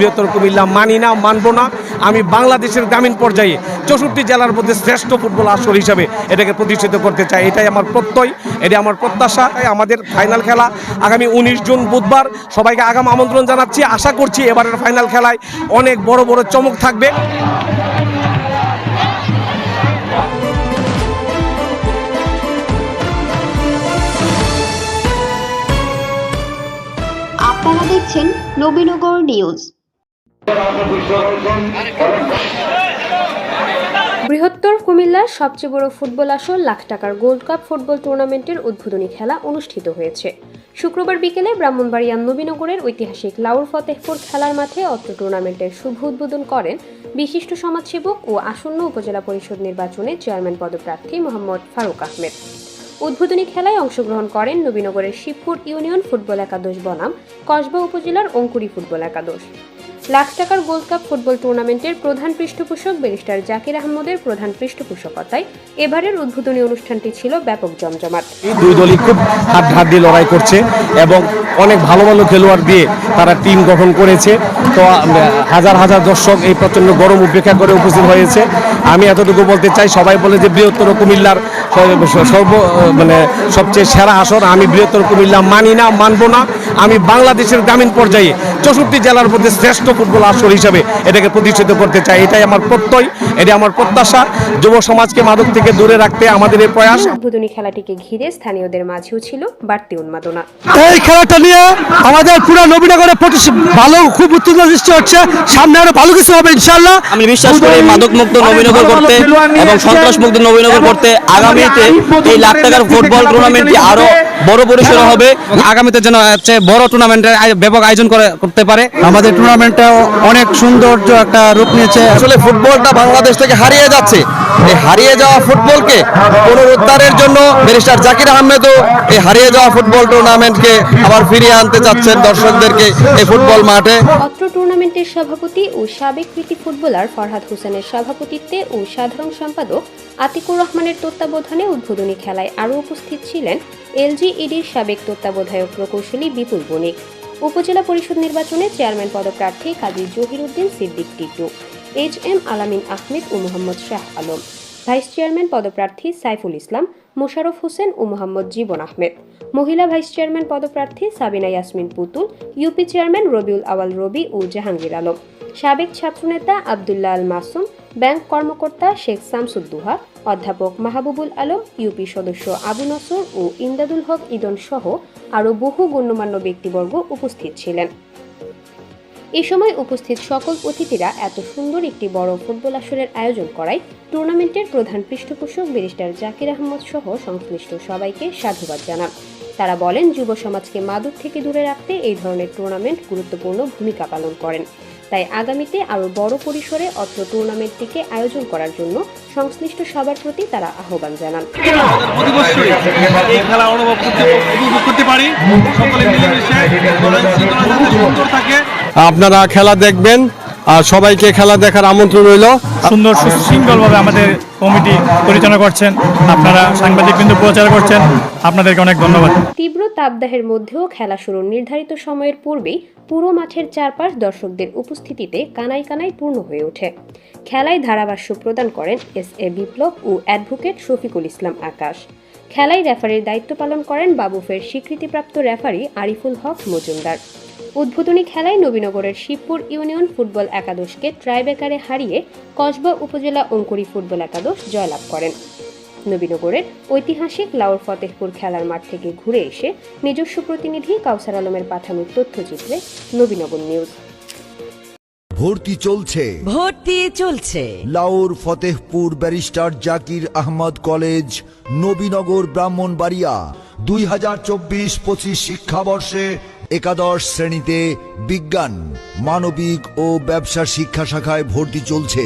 বৃহত্তর কুমিল্লা মানি না, মানব না। আমি বাংলাদেশের গ্রামীণ পর্যায়ে 64 জেলার মধ্যে শ্রেষ্ঠ ফুটবল আসর হিসাবে এটাকে প্রতিষ্ঠিত করতে চাই। এটাই আমার প্রত্যয়, এটাই আমার প্রত্যাশা। আমাদের ফাইনাল খেলা আগামী 19 জুন বুধবার। সবাইকে আগাম আমন্ত্রণ জানাচ্ছি। আশা করছি এবারের ফাইনাল খেলায় অনেক বড় বড় চমক থাকবে। আপনারা দেখছেন নবীনগর নিউজ। বৃহত্তর কুমিল্লার সবচেয়ে বড় ফুটবল আসর লাখ টাকার গোল্ড কাপ ফুটবল টুর্নামেন্টের উদ্বোধনী খেলা অনুষ্ঠিত হয়েছে। শুক্রবার বিকেলে ব্রাহ্মণবাড়িয়া নবীনগরের ঐতিহাসিক লাউর ফতেহপুর খেলার মাঠে অত্র টুর্নামেন্টের শুভ উদ্বোধন করেন বিশিষ্ট সমাজসেবক ও আসন্ন উপজেলা পরিষদ নির্বাচনে চেয়ারম্যান পদপ্রার্থী মোহাম্মদ ফারুক আহমেদ। উদ্বোধনী খেলায় অংশগ্রহণ করেন নবীনগরের শিবপুর ইউনিয়ন ফুটবল একাদশ বনাম কসবা উপজেলার অঙ্কুরি ফুটবল একাদশ। লাখ টাকার গোল্ড কাপ ফুটবল টুর্নামেন্টের প্রধান পৃষ্ঠপোষক ব্যারিস্টার জাকির আহমদের প্রধান পৃষ্ঠপোষকতায় এবারের উদ্বোধনী অনুষ্ঠানটি ছিল ব্যাপক জমজমাট। দুই দলই খুব হাড্ডাহাড্ডি লড়াই করছে এবং অনেক ভালো ভালো খেলোয়াড় দিয়ে তারা টিম গঠন করেছে। তো হাজার হাজার দর্শক এই প্রচণ্ড গরম উপেক্ষা করে উপস্থিত হয়েছে। আমি এতটুকু বলতে চাই, সবাই বলে যে বৃহত্তর কুমিল্লার সবচেয়ে সেরা আসর। আমি বৃহত্তর কুমিল্লা মানি না, মানব না। আমি বাংলাদেশের গ্রামীণ পর্যায়ে 64 জেলার মধ্যে শ্রেষ্ঠ ফুটবল আসর হিসাবে এটাকে প্রতিষ্ঠিত করতে চাই। এটাই আমার প্রত্যয়, এটাই আমার প্রত্যাশা। যুব সমাজকে মাদক থেকে দূরে রাখতে আমাদের এই প্রয়াস। উদ্বোধনী খেলাটিকে ঘিরে স্থানীয়দের মাঝেও ছিল বাড়তি উন্মাদনা। এই খেলাটা নিয়ে আমাদের পুরো নবীনগরে ভালো খুব উত্তেজনা সৃষ্টি হচ্ছে। সামনে আরো ভালো কিছু হবে ইনশাআল্লাহ। আমি বিশ্বাস করি মাদক মুক্ত নবীনগর করতে এবং সন্ত্রাস মুক্ত নবীনগর করতে আগামীতে এই লাখ টাকার ফুটবল টুর্নামেন্টটি আরো বড় পরিসরে হবে। আগামীতে যেন বড় টুর্নামেন্টের ব্যাপক আয়োজন করতে পারে। আমাদের টুর্নামেন্টটা অনেক সৌন্দর্য একটা রূপ নিয়েছে। আসলে ফুটবলটা বাংলাদেশ থেকে হারিয়ে যাচ্ছে। এই হারিয়ে যাওয়া ফুটবলকে পুনরুদ্ধারের জন্য ব্যারিস্টার জাকির আহমেদও এই হারিয়ে যাওয়া ফুটবল টুর্নামেন্টকে আবার ফিরিয়ে আনতে চাচ্ছেন দর্শকদেরকে এই ফুটবল মাঠে। অত্র টুর্নামেন্টের সভাপতি ও সাবেক কৃতি ফুটবলার ফরহাদ হোসেনের সভাপতিত্বে ও সাধারণ সম্পাদক আতিকুর রহমানের তত্ত্বাবধানে উদ্বোধনী খেলায় আরও উপস্থিত ছিলেন এলজিইডির সাবেক তত্ত্বাবধায়ক প্রকৌশলী বিপুল বণিক, উপজেলা পরিষদ নির্বাচনে চেয়ারম্যান পদপ্রার্থী কাজী জহিরুদ্দিন সিদ্দিক টিটু, এইচ.এম. আলামিন আহমেদ ও মোহাম্মদ শাহ আলম, ভাইস চেয়ারম্যান পদপ্রার্থী সাইফুল ইসলাম, মোশাররফ হোসেন ও মোহাম্মদ জীবন আহমেদ, মহিলা ভাইস চেয়ারম্যান পদপ্রার্থী সাবিনা ইয়াসমিন পুতুল, ইউপি চেয়ারম্যান রবিউল আওয়াল রবি ও জাহাঙ্গীর আলম, সাবেক ছাত্রনেতা আবদুল্লাহ আল মাসুম, ব্যাংক কর্মকর্তা শেখ শামসুদ্দোহা, অধ্যাপক মাহবুবুল আলম, ইউপি সদস্য আবু নসর ও ইমদাদুল হক ইদন সহ আরও বহু গণ্যমান্য ব্যক্তিবর্গ উপস্থিত ছিলেন। এ সময় উপস্থিত সকল অতিথিরা এত সুন্দর একটি বড় ফুটবল আসরের আয়োজন করায় টুর্নামেন্টের প্রধান পৃষ্ঠপোষক ব্যারিস্টার জাকির আহমদ সহ সংশ্লিষ্ট সবাইকে সাধুবাদ জানান। তারা বলেন, যুব সমাজকে মাদক থেকে দূরে রাখতে এই ধরনের টুর্নামেন্ট গুরুত্বপূর্ণ ভূমিকা পালন করেন। তাই আগামীতে আরও বড় পরিসরে অত্র টুর্নামেন্টটিকে আয়োজন করার জন্য সংশ্লিষ্ট সবার প্রতি তারা আহ্বান জানান। আপনারা খেলা দেখবেন আর সবাইকে খেলা দেখার আমন্ত্রণ রইল। সুন্দর সুশৃঙ্খলভাবে আমাদের কমিটি পরিচালনা করছেন, আপনারা সাংবাদিক কিন্তু প্রচার করছেন, আপনাদেরকে অনেক ধন্যবাদ। তীব্র তাপদাহের মধ্যেও খেলা শুরুর নির্ধারিত সময়ের পূর্বেই পুরো মাঠের চারপাশ দর্শকদের উপস্থিতিতে কানায় কানায় পূর্ণ হয়ে ওঠে। খেলায় ধারাভাষ্য প্রদান করেন এস.এ. বিপ্লব ও অ্যাডভোকেট শফিকুল ইসলাম আকাশ। খেলায় রেফারির দায়িত্ব পালন করেন বাবুফের স্বীকৃতিপ্রাপ্ত রেফারি আরিফুল হক মজুমদার। উদ্বোধনী খেলায় নবীনগরের শিবপুর ইউনিয়ন ফুটবল একাদশকে ট্রাইব্রেকারে হারিয়ে কসবা উপজেলা অঙ্কুরি ফুটবল একাদশ জয়লাভ করেন। নবীনগরের ঐতিহাসিক লাউর ফতেহপুর খেলার মাঠ থেকে ঘুরে এসে নিজস্ব প্রতিনিধি কাউসার আলমের পাঠানো তথ্যচিত্রে নবীনগর নিউজ। ভর্তি চলছে লাউর ফতেহপুর ব্যারিস্টার জাকির আহমদ কলেজ, নবীনগর, ব্রাহ্মণবাড়িয়া। 2024-25 শিক্ষাবর্ষে একাদশ শ্রেণীতে বিজ্ঞান, মানবিক ও ব্যবসা শিক্ষা শাখায় ভর্তি চলছে।